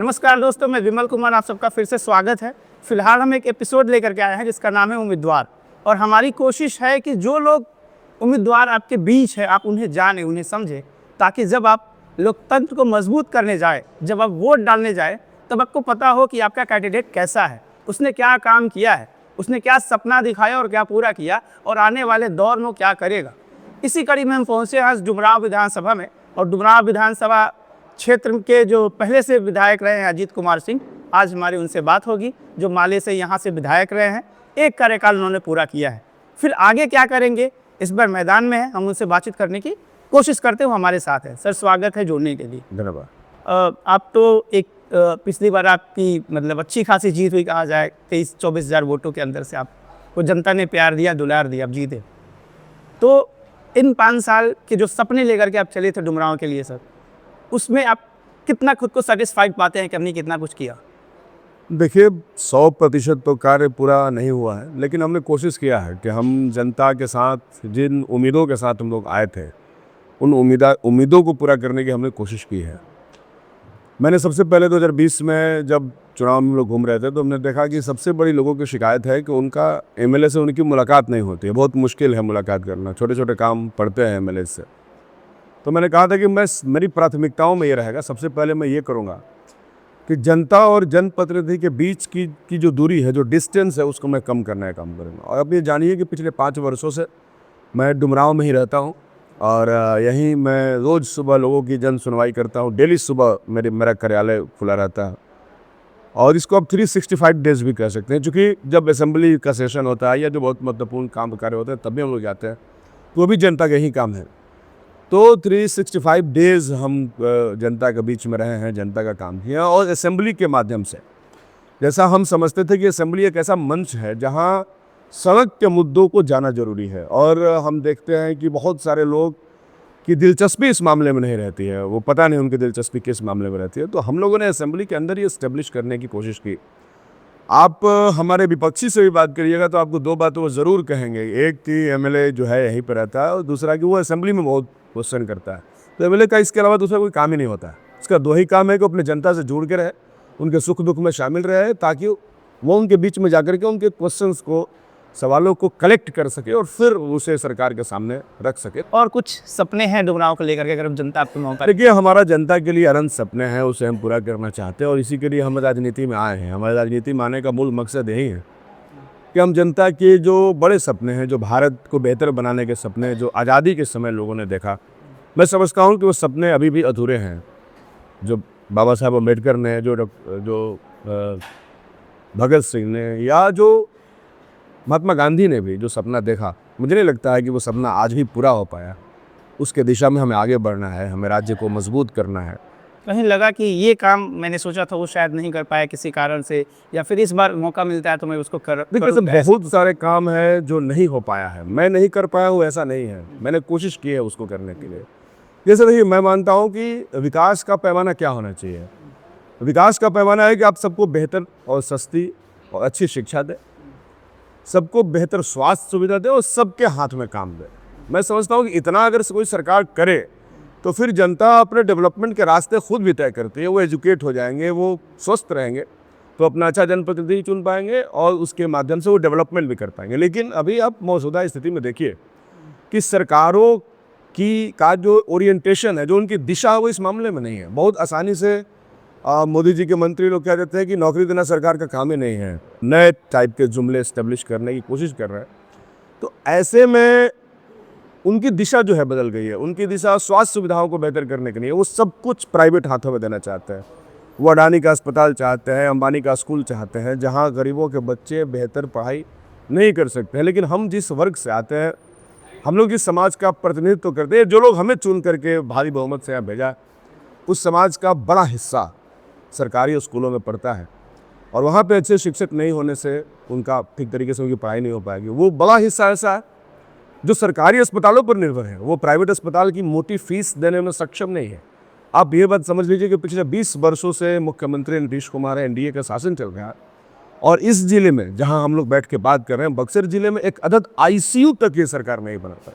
नमस्कार दोस्तों, मैं विमल कुमार, आप सबका फिर से स्वागत है। फिलहाल हम एक एपिसोड लेकर के आए हैं जिसका नाम है उम्मीदवार। और हमारी कोशिश है कि जो लोग उम्मीदवार आपके बीच है आप उन्हें जानें, उन्हें समझें, ताकि जब आप लोकतंत्र को मजबूत करने जाए, जब आप वोट डालने जाए, तब आपको पता हो कि आपका कैंडिडेट कैसा है, उसने क्या काम किया है, उसने क्या सपना दिखाया और क्या पूरा किया, और आने वाले दौर में क्या करेगा। इसी कड़ी में हम पहुँचे आज डुमरांव विधानसभा में। और डुमरांव विधानसभा क्षेत्र के जो पहले से विधायक रहे हैं अजीत कुमार सिंह, आज हमारी उनसे बात होगी, जो माले से यहाँ से विधायक रहे हैं। एक कार्यकाल उन्होंने पूरा किया है। फिर आगे क्या करेंगे, इस बार मैदान में है, हम उनसे बातचीत करने की कोशिश करते हुए हमारे साथ है। सर, स्वागत है जुड़ने के लिए। धन्यवाद। आप तो एक पिछली बार आपकी मतलब अच्छी खासी जीत हुई, कहा जाए 23-24 हज़ार वोटों के अंदर से आपको जनता ने प्यार दिया, दुलार दिया, आप जीते। तो इन 5 साल के जो सपने लेकर के आप चले थे डुमरांव के लिए सर, उसमें आप कितना खुद को सेटिस्फाइड पाते हैं कि हमने कितना कुछ किया? देखिए, 100% तो कार्य पूरा नहीं हुआ है, लेकिन हमने कोशिश किया है कि हम जनता के साथ जिन उम्मीदों के साथ हम लोग आए थे, उन उम्मीदों को पूरा करने की हमने कोशिश की है। मैंने सबसे पहले 2020 में जब चुनाव में हम लोग घूम रहे थे, तो हमने देखा कि सबसे बड़ी लोगों की शिकायत है कि उनका एमएलए से उनकी मुलाकात नहीं होती है। बहुत मुश्किल है मुलाकात करना, छोटे छोटे काम पड़ते हैं एमएलए से। तो मैंने कहा था कि मेरी प्राथमिकताओं में ये रहेगा, सबसे पहले मैं ये करूँगा कि जनता और जनप्रतिनिधि के बीच की जो दूरी है, जो डिस्टेंस है, उसको मैं कम करने का काम करूँगा। और अब ये जानिए कि पिछले 5 वर्षों से मैं डुमरांव में ही रहता हूँ और यहीं मैं रोज़ सुबह लोगों की जन सुनवाई करता हूँ। डेली सुबह मेरा कार्यालय खुला रहता है और इसको आप 365 डेज भी कह सकते हैं, क्योंकि जब असेंबली का सेशन होता है या जो बहुत महत्वपूर्ण काम कार्य होते हैं तब भी हम लोग जाते हैं, तो वो भी जनता का ही काम है। तो 365 डेज़ हम जनता के बीच में रहे हैं, जनता का काम किया। और असेंबली के माध्यम से, जैसा हम समझते थे कि असेंबली एक ऐसा मंच है जहां सड़क के मुद्दों को जाना जरूरी है, और हम देखते हैं कि बहुत सारे लोग की दिलचस्पी इस मामले में नहीं रहती है, वो पता नहीं उनकी दिलचस्पी किस मामले में रहती है। तो हम लोगों ने असेंबली के अंदर ही इस्टेब्लिश करने की कोशिश की। आप हमारे विपक्षी से भी बात करिएगा तो आपको 2 बातें वो ज़रूर कहेंगे। एक कि एमएलए जो है यहीं पर रहता है, और दूसरा कि वो असेंबली में बहुत क्वेश्चन करता है। तो एमएलए का इसके अलावा दूसरा कोई काम ही नहीं होता है। इसका 2 ही काम है कि अपने जनता से जुड़ के रहे, उनके सुख दुख में शामिल रहे, ताकि वो उनके बीच में जाकर के उनके क्वेश्चंस को, सवालों को कलेक्ट कर सके और फिर उसे सरकार के सामने रख सके। और कुछ सपने हैं डुमरांव को लेकर के, अगर हम जनता आपको मौका? देखिए, हमारा जनता के लिए अनंत सपने हैं, उसे हम पूरा करना चाहते हैं और इसी के लिए हम राजनीति में आए हैं। हमारे राजनीति में आने का मूल मकसद यही है कि हम जनता के जो बड़े सपने हैं, जो भारत को बेहतर बनाने के सपने, जो आज़ादी के समय लोगों ने देखा, मैं समझता हूँ कि वो सपने अभी भी अधूरे हैं। जो बाबा साहब अम्बेडकर ने, जो भगत सिंह ने, या जो महात्मा गांधी ने भी जो सपना देखा, मुझे नहीं लगता है कि वो सपना आज भी पूरा हो पाया। उसके दिशा में हमें आगे बढ़ना है, हमें राज्य को मजबूत करना है। कहीं लगा कि ये काम मैंने सोचा था वो शायद नहीं कर पाया किसी कारण से, या फिर इस बार मौका मिलता है तो मैं उसको देखिए, बहुत सारे काम है जो नहीं हो पाया है। मैं नहीं कर पाया हूँ ऐसा नहीं है, मैंने कोशिश की है उसको करने के लिए। जैसे देखिए, मैं मानता हूँ कि विकास का पैमाना क्या होना चाहिए। विकास का पैमाना है कि आप सबको बेहतर और सस्ती और अच्छी शिक्षा दें, सबको बेहतर स्वास्थ्य सुविधा दे और सबके हाथ में काम दे। मैं समझता हूँ कि इतना अगर कोई सरकार करे तो फिर जनता अपने डेवलपमेंट के रास्ते खुद भी तय करती है। वो एजुकेट हो जाएंगे, वो स्वस्थ रहेंगे, तो अपना अच्छा जनप्रतिनिधि चुन पाएंगे और उसके माध्यम से वो डेवलपमेंट भी कर पाएंगे। लेकिन अभी आप मौजूदा स्थिति में देखिए कि सरकारों का जो ओरिएंटेशन है, जो उनकी दिशा है, वो इस मामले में नहीं है। बहुत आसानी से मोदी जी के मंत्री लोग कह देते हैं कि नौकरी देना सरकार का काम ही नहीं है, नए टाइप के जुमले इस्टेब्लिश करने की कोशिश कर रहे हैं। तो ऐसे में उनकी दिशा जो है बदल गई है। उनकी दिशा स्वास्थ्य सुविधाओं को बेहतर करने के लिए, वो सब कुछ प्राइवेट हाथों में देना चाहते हैं। वो अडानी का अस्पताल चाहते हैं, अंबानी का स्कूल चाहते हैं, जहाँ गरीबों के बच्चे बेहतर पढ़ाई नहीं कर सकते हैं। लेकिन हम जिस वर्ग से आते हैं, हम लोग जिस समाज का प्रतिनिधित्व करते हैं, जो लोग हमें चुन करके भारी बहुमत से यहाँ भेजा, उस समाज का बड़ा हिस्सा सरकारी स्कूलों में पढ़ता है और वहाँ पे अच्छे शिक्षक नहीं होने से उनका ठीक तरीके से उनकी पढ़ाई नहीं हो पाएगी। वो बड़ा हिस्सा ऐसा है जो सरकारी अस्पतालों पर निर्भर है, वो प्राइवेट अस्पताल की मोटी फीस देने में सक्षम नहीं है। आप ये बात समझ लीजिए कि पिछले 20 वर्षों से मुख्यमंत्री नीतीश कुमार है, एनडीए का शासन चल रहा है, और इस जिले में जहाँ हम लोग बैठ के बात कर रहे हैं, बक्सर जिले में एक अदद आईसीयू तक ये सरकार नहीं बना पाई।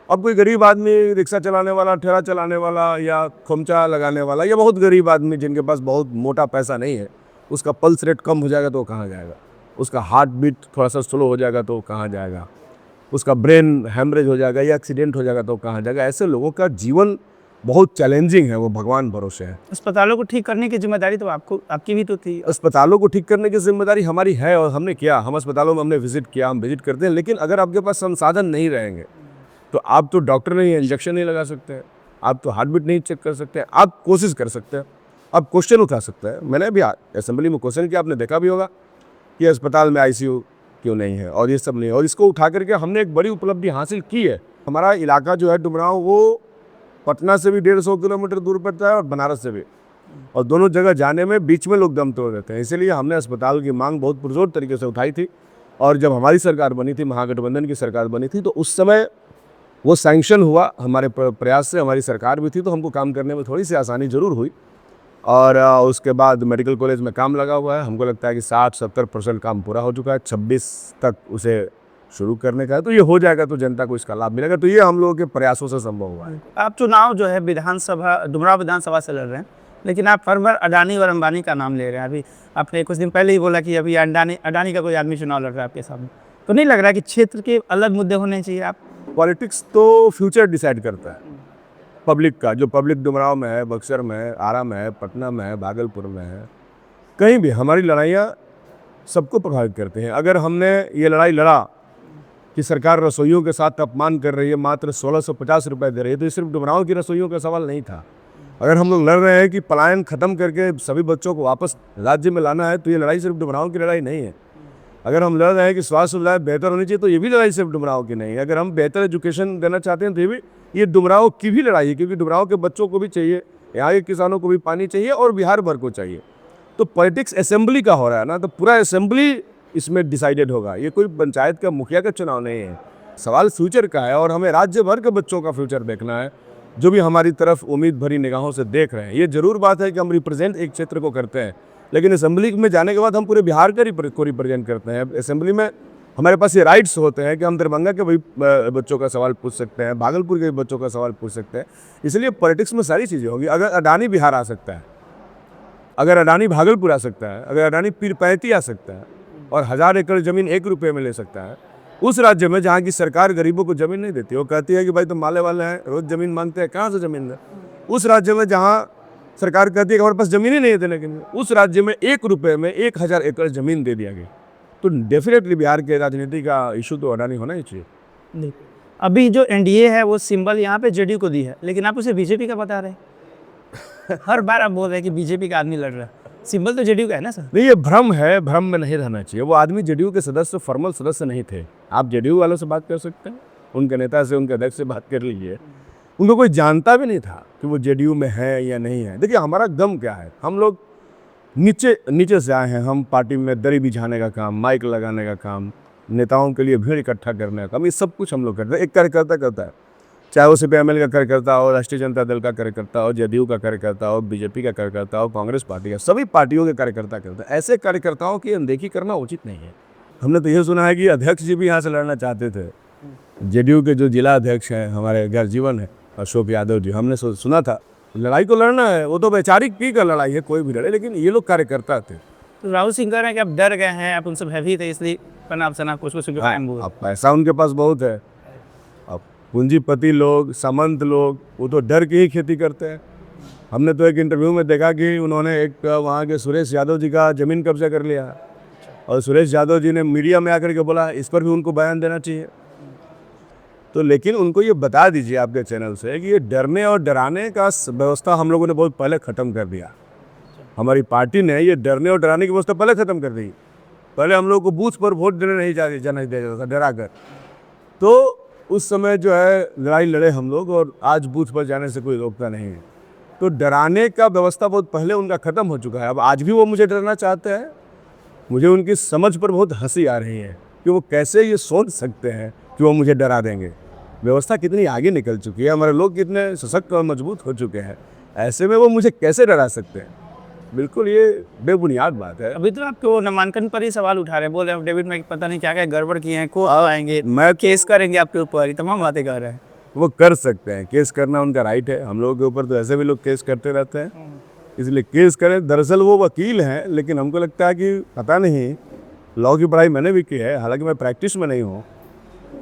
अब कोई गरीब आदमी रिक्शा चलाने वाला, ठेला चलाने वाला या खोमचा लगाने वाला या बहुत गरीब आदमी जिनके पास बहुत मोटा पैसा नहीं है, उसका पल्स रेट कम हो जाएगा तो वो कहाँ जाएगा, उसका हार्ट बीट थोड़ा सा स्लो हो जाएगा तो वो कहाँ जाएगा, उसका ब्रेन हैमरेज हो जाएगा या एक्सीडेंट हो जाएगा तो कहाँ जाएगा। ऐसे लोगों का जीवन बहुत चैलेंजिंग है, वो भगवान भरोसे है। अस्पतालों को ठीक करने की जिम्मेदारी तो आपकी भी तो थी। अस्पतालों को ठीक करने की जिम्मेदारी हमारी है और हमने किया। हम अस्पतालों में हमने विजिट किया, हम विजिट करते हैं, लेकिन अगर आपके पास संसाधन नहीं रहेंगे तो आप तो डॉक्टर नहीं, इंजेक्शन नहीं लगा सकते, आप तो हार्ट बीट नहीं चेक कर सकते। आप कोशिश कर सकते हैं, आप क्वेश्चन उठा सकते हैं। मैंने भी असेंबली में क्वेश्चन किया, आपने देखा भी होगा कि अस्पताल में ICU क्यों नहीं है और ये सब नहीं है, और इसको उठा करके हमने एक बड़ी उपलब्धि हासिल की है। हमारा इलाका जो है डुमरांव, वो पटना से भी 150 किलोमीटर दूर पड़ता है और बनारस से भी, और दोनों जगह जाने में बीच में लोग दम तोड़ देते हैं। इसीलिए हमने अस्पताल की मांग बहुत पुरजोर तरीके से उठाई थी, और जब हमारी सरकार बनी थी, महागठबंधन की सरकार बनी थी, तो उस समय वो सैंक्शन हुआ हमारे प्रयास से। हमारी सरकार भी थी तो हमको काम करने में थोड़ी सी आसानी ज़रूर हुई, और उसके बाद मेडिकल कॉलेज में काम लगा हुआ है। हमको लगता है कि 60-70% काम पूरा हो चुका है, 26 तक उसे शुरू करने का है, तो ये हो जाएगा तो जनता को इसका लाभ मिलेगा। तो ये हम लोगों के प्रयासों से संभव हुआ है। आप चुनाव जो है विधानसभा, डुमरांव विधानसभा से लड़ रहे हैं, लेकिन आप हर बार अडानी और अंबानी का नाम ले रहे हैं। अभी आपने कुछ दिन पहले ही बोला कि अभी अडानी का कोई आदमी चुनाव लड़ रहा है आपके सामने, तो नहीं लग रहा है कि क्षेत्र के अलग मुद्दे होने चाहिए? आप पॉलिटिक्स तो फ्यूचर डिसाइड करता है पब्लिक का। जो पब्लिक डुमरांव में है, बक्सर में है, आरा में है, पटना में है, भागलपुर में है, कहीं भी हमारी लड़ाइयाँ सबको प्रभावित करते हैं। अगर हमने ये लड़ाई लड़ा कि सरकार रसोइयों के साथ अपमान कर रही है, मात्र 1650 रुपये दे रही है, तो ये सिर्फ डुमरांव की रसोइयों का सवाल नहीं था। अगर हम लोग लड़ रहे हैं कि पलायन खत्म करके सभी बच्चों को वापस राज्य में लाना है, तो ये लड़ाई सिर्फ डुमरांव की लड़ाई नहीं है। अगर हम लड़ रहे हैं कि स्वास्थ्य सुविधाएं बेहतर होनी चाहिए, तो ये भी लड़ाई सिर्फ डुमरांव की नहीं है। अगर हम बेहतर एजुकेशन देना चाहते हैं तो ये डुमरांव की भी लड़ाई है, क्योंकि डुमरांव के बच्चों को भी चाहिए, यहाँ के किसानों को भी पानी चाहिए और बिहार भर को चाहिए। तो पॉलिटिक्स असेंबली का हो रहा है ना, तो पूरा असेंबली इसमें डिसाइडेड होगा। ये कोई पंचायत का मुखिया का चुनाव नहीं है, सवाल फ्यूचर का है, और हमें राज्य भर के बच्चों का फ्यूचर देखना है, जो भी हमारी तरफ उम्मीद भरी निगाहों से देख रहे हैं। ये जरूर बात है कि हम रिप्रेजेंट एक क्षेत्र को करते हैं, लेकिन असेंबली में जाने के बाद हम पूरे बिहार को रिप्रेजेंट करते हैं। असेंबली में हमारे पास ये राइट्स होते हैं कि हम दरभंगा के भी बच्चों का सवाल पूछ सकते हैं, भागलपुर के भी बच्चों का सवाल पूछ सकते हैं। इसलिए पॉलिटिक्स में सारी चीज़ें होगी। अगर अडानी बिहार आ सकता है, अगर अडानी भागलपुर आ सकता है, अगर अडानी पीरपैंती आ सकता है और 1000 एकड़ ज़मीन 1 रुपये में ले सकता है, उस राज्य में जहाँ की सरकार गरीबों को ज़मीन नहीं देती, वो कहती है कि भाई तुम माले वाले हैं, रोज़ ज़मीन मांगते हैं, कहाँ से ज़मीन है। उस राज्य में जहाँ सरकार कहती है कि हमारे पास ज़मीन ही नहीं है देने के लिए, उस राज्य में 1 रुपये में 1000 एकड़ ज़मीन दे दिया गया, तो डेफिनेटली बिहार के राजनीति का इशू तो अडानी होना ही चाहिए। नहीं, अभी जो NDA है वो सिंबल यहाँ पे JDU को दी है, लेकिन आप उसे बीजेपी का बता रहे हैं। हर बार आप बोल रहे हैं कि बीजेपी का आदमी लड़ रहा है, सिंबल तो JDU का है ना सर? नहीं, ये भ्रम है, भ्रम में नहीं रहना चाहिए। वो आदमी JDU के सदस्य, फॉर्मल सदस्य नहीं थे। आप JDU वालों से बात कर सकते हैं, उनके नेता से, उनके अध्यक्ष से बात कर लीजिए। उनको कोई जानता भी नहीं था कि वो JDU में है या नहीं है। देखिए हमारा गम क्या है, हम लोग नीचे से आए हैं। हम पार्टी में दरी बिछाने का काम, माइक लगाने का काम, नेताओं के लिए भीड़ इकट्ठा करने का काम, ये सब कुछ हम लोग करते हैं। एक कार्यकर्ता करता है, चाहे वो CPIM का कार्यकर्ता हो, राष्ट्रीय जनता दल का कार्यकर्ता हो, JDU का कार्यकर्ता हो, BJP का कार्यकर्ता हो, कांग्रेस पार्टी का, सभी पार्टियों के कार्यकर्ता करते हैं। ऐसे कार्यकर्ताओं की अनदेखी करना उचित नहीं है। हमने तो ये सुना है कि अध्यक्ष जी भी यहाँ से लड़ना चाहते थे। JDU के जो जिला अध्यक्ष हैं हमारे गर्जीवन है, अशोक यादव जी, हमने सुना था लड़ाई को लड़ना है, वो तो वैचारिक की का लड़ाई है, कोई भी लड़े, लेकिन ये लोग कार्यकर्ता थे। तो राहुल सिंह कह रहे हैं कि आप डर गए हैं, आप उनसे भयभीत थे, इसलिए पनाप सनाप कुछ अब पैसा उनके पास बहुत है, अब पूंजीपति लोग, सामंत लोग, वो तो डर के ही खेती करते हैं। हमने तो एक इंटरव्यू में देखा कि उन्होंने एक वहाँ के सुरेश यादव जी का ज़मीन कब्जा कर लिया, और सुरेश यादव जी ने मीडिया में आकर के बोला इस पर भी उनको बयान देना चाहिए। तो लेकिन उनको ये बता दीजिए आपके चैनल से कि ये डरने और डराने का व्यवस्था हम लोगों ने बहुत पहले ख़त्म कर दिया। हमारी पार्टी ने ये डरने और डराने की व्यवस्था पहले ख़त्म कर दी। पहले हम लोग को बूथ पर वोट देने नहीं जाने दिया जाता था डरा कर। तो उस समय जो है लड़ाई लड़े हम लोग, और आज बूथ पर जाने से कोई रोकता नहीं है। तो डराने का व्यवस्था बहुत पहले उनका ख़त्म हो चुका है। अब आज भी वो मुझे डराना चाहते हैं। मुझे उनकी समझ पर बहुत हंसी आ रही है कि वो कैसे ये सोच सकते हैं कि वो मुझे डरा देंगे। व्यवस्था कितनी आगे निकल चुकी है, हमारे लोग कितने सशक्त और मजबूत हो चुके हैं, ऐसे में वो मुझे कैसे डरा सकते हैं? बिल्कुल ये बेबुनियाद बात है। अभी तो आपको नामांकन पर ही सवाल उठा रहे हैं, बोल रहे हैं डेविड में पता नहीं क्या क्या गड़बड़ किए हैं, को आएंगे, मैं केस करेंगे आपके ऊपर, तमाम बातें कर रहे हैं। वो कर सकते हैं, केस करना उनका राइट है। हम लोगों के ऊपर तो ऐसे भी लोग केस करते रहते हैं, इसलिए केस करें। दरअसल वो वकील हैं, लेकिन हमको लगता है कि पता नहीं, लॉ की पढ़ाई मैंने भी की है, हालांकि मैं प्रैक्टिस में नहीं हूँ।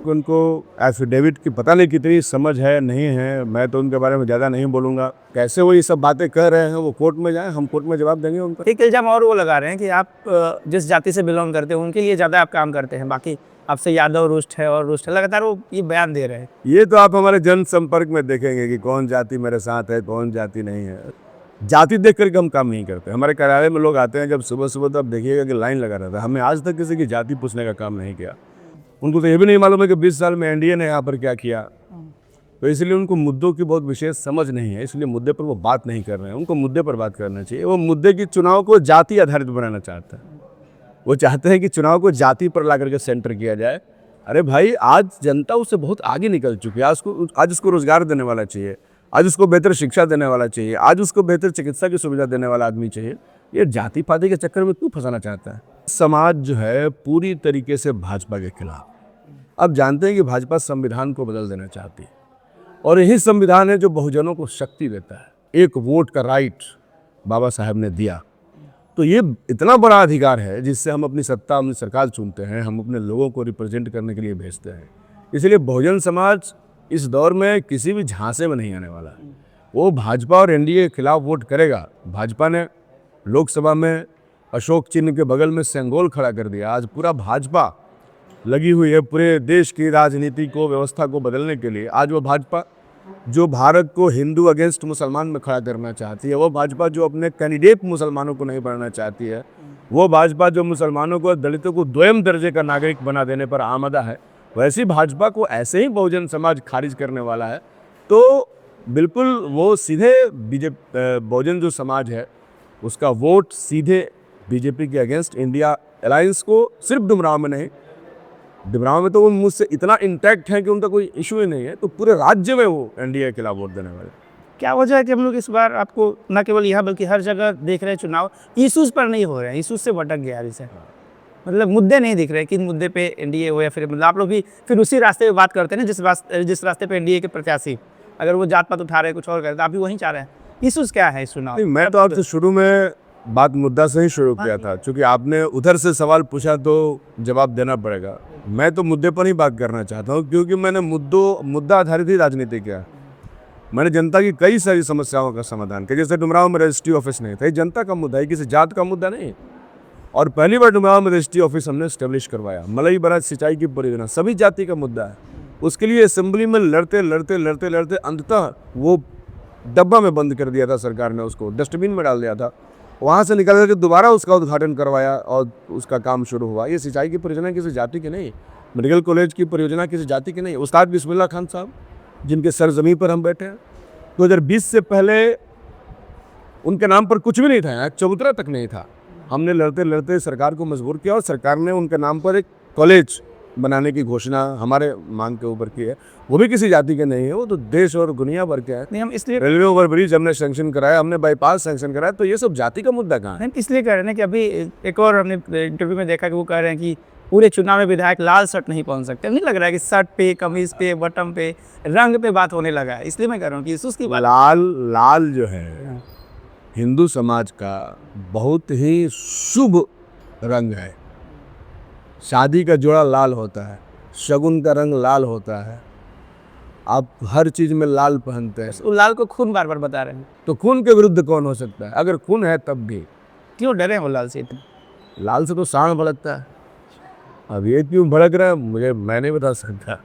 उनको एफिडेविट की पता नहीं कितनी समझ है नहीं है, मैं तो उनके बारे में ज़्यादा नहीं बोलूँगा। कैसे वो ये सब बातें कह रहे हैं, वो कोर्ट में जाएं, हम कोर्ट में जवाब देंगे उनको। एक इल्ज़ाम और वो लगा रहे हैं कि आप जिस जाति से बिलोंग करते हो उनके लिए ज़्यादा आप काम करते हैं, बाकी आपसे यादव रुष्ट है और रुष्ट है, लगातार वो ये बयान दे रहे हैं। ये तो आप हमारे जनसंपर्क में देखेंगे कि कौन जाति मेरे साथ है, कौन जाति नहीं है। जाति देख करके हम काम नहीं करते। हमारे कार्यालय में लोग आते हैं जब सुबह सुबह, तो आप देखिएगा कि लाइन लगा रहता है। हमने आज तक किसी की जाति पूछने का काम नहीं किया। उनको तो ये भी नहीं मालूम है कि 20 साल में एनडीए ने यहाँ पर क्या किया, तो इसलिए उनको मुद्दों की बहुत विशेष समझ नहीं है, इसलिए मुद्दे पर वो बात नहीं कर रहे हैं। उनको मुद्दे पर बात करना चाहिए। वो मुद्दे की चुनाव को जाति आधारित बनाना चाहते हैं। वो चाहते हैं कि चुनाव को जाति पर ला करके सेंटर किया जाए। अरे भाई, आज जनता उससे बहुत आगे निकल चुकी है। आज उसको रोजगार देने वाला चाहिए, आज उसको बेहतर शिक्षा देने वाला चाहिए, आज उसको बेहतर चिकित्सा की सुविधा देने वाला आदमी चाहिए। ये जाति पाति के चक्कर में क्यों फंसाना चाहता है? समाज जो है पूरी तरीके से भाजपा के खिलाफ। अब जानते हैं कि भाजपा संविधान को बदल देना चाहती है, और यही संविधान है जो बहुजनों को शक्ति देता है। एक वोट का राइट बाबा साहब ने दिया, तो ये इतना बड़ा अधिकार है जिससे हम अपनी सत्ता, अपनी सरकार चुनते हैं, हम अपने लोगों को रिप्रेजेंट करने के लिए भेजते हैं। इसलिए बहुजन समाज इस दौर में किसी भी झांसे में नहीं आने वाला है। वो भाजपा और एनडीए के खिलाफ वोट करेगा। भाजपा ने लोकसभा में अशोक चिन्ह के बगल में सेंगोल खड़ा कर दिया। आज पूरा भाजपा लगी हुई है पूरे देश की राजनीति को, व्यवस्था को बदलने के लिए। आज वो भाजपा जो भारत को हिंदू अगेंस्ट मुसलमान में खड़ा करना चाहती है, वो भाजपा जो अपने कैंडिडेट मुसलमानों को नहीं बनाना चाहती है, वो भाजपा जो मुसलमानों को, दलितों को द्वितीय दर्जे का नागरिक बना देने पर आमदा है, वैसी भाजपा को ऐसे ही बहुजन समाज खारिज करने वाला है। तो बिल्कुल वो सीधे बहुजन जो समाज है उसका वोट सीधे बीजेपी के अगेंस्ट इंडिया अलायंस को, सिर्फ डुमरांव में नहीं, डुमरांव में तो वो मुझसे इतना इंटैक्ट है कि उनका कोई इशू ही नहीं है, तो पूरे राज्य में वो एनडीए के खिलाफ वोट देने वाले। क्या वजह है कि हम लोग इस बार आपको न केवल यहाँ बल्कि हर जगह देख रहे हैं चुनाव इशूज़ पर नहीं हो रहे हैं, इशूज़ से भटक गया है। मतलब मुद्दे नहीं दिख रहे, किन मुद्दे पे एनडीए हो, या फिर मतलब आप लोग भी फिर उसी रास्ते पे बात करते हैं ना, जिस रास्ते पे एनडीए के प्रत्याशी अगर वो जात पात उठा रहे हैं, कुछ और कर रहे हैं, तो आप भी वहीं चाह रहे हैं। इशूज़ क्या है इस चुनाव? मैं तो आपसे शुरू में बात मुद्दा से ही शुरू किया था, क्योंकि आपने उधर से सवाल पूछा तो जवाब देना पड़ेगा। मैं तो मुद्दे पर ही बात करना चाहता हूँ, क्योंकि मैंने मुद्दा आधारित ही राजनीति किया। मैंने जनता की कई सारी समस्याओं का समाधान किया। जैसे डुमरांव में रजिस्ट्री ऑफिस नहीं था, ये जनता का मुद्दा है, किसी जात का मुद्दा नहीं। और पहली बार डुमरांव में रजिस्ट्री ऑफिस हमने स्टेब्लिश करवाया। मलई बराज सिंचाई की परियोजना सभी जाति का मुद्दा है। उसके लिए असेंबली में लड़ते अंततः वो डब्बा में बंद कर दिया था सरकार ने, उसको डस्टबिन में डाल दिया था। वहाँ से निकल करके दोबारा उसका उद्घाटन करवाया और उसका काम शुरू हुआ। ये सिंचाई की परियोजना किसी जाति की नहीं, मेडिकल कॉलेज की परियोजना किसी जाति की नहीं। उस्ताद बिस्मिल्लाह खान साहब, जिनके सरजमीन पर हम बैठे हैं, 2020 से पहले उनके नाम पर कुछ भी नहीं था, एक चबूतरा तक नहीं था। हमने लड़ते सरकार को मजबूर किया और सरकार ने उनके नाम पर एक कॉलेज बनाने की घोषणा हमारे मांग के ऊपर की है। वो भी किसी जाति के नहीं है, वो तो देश और दुनिया भर के है। नहीं, हम इसलिए रेलवे ओवर ब्रिज हमने सेंक्शन कराया, हमने बाईपास सेंक्शन कराया, तो ये सब जाति का मुद्दा कहाँ है? इसलिए कह रहे हैं कि अभी एक और हमने इंटरव्यू में देखा कि वो कह रहे हैं कि पूरे चुनाव में विधायक लाल शर्ट नहीं पहन सकते। नहीं लग रहा है कि शर्ट पे, कमीज पे, बटन पे, रंग पे बात होने लगा है? इसलिए मैं कह रहा हूँ कि उसकी बात। लाल जो है हिंदू समाज का बहुत ही शुभ रंग है। शादी का जोड़ा लाल होता है, शगुन का रंग लाल होता है, आप हर चीज़ में लाल पहनते हैं। तो लाल को खून बार बार बता रहे हैं, तो खून के विरुद्ध कौन हो सकता है? अगर खून है तब भी क्यों डरे हो लाल से इतना? लाल से तो सांड भड़कता है। अब ये क्यों भड़क रहा है मैं नहीं बता सकता।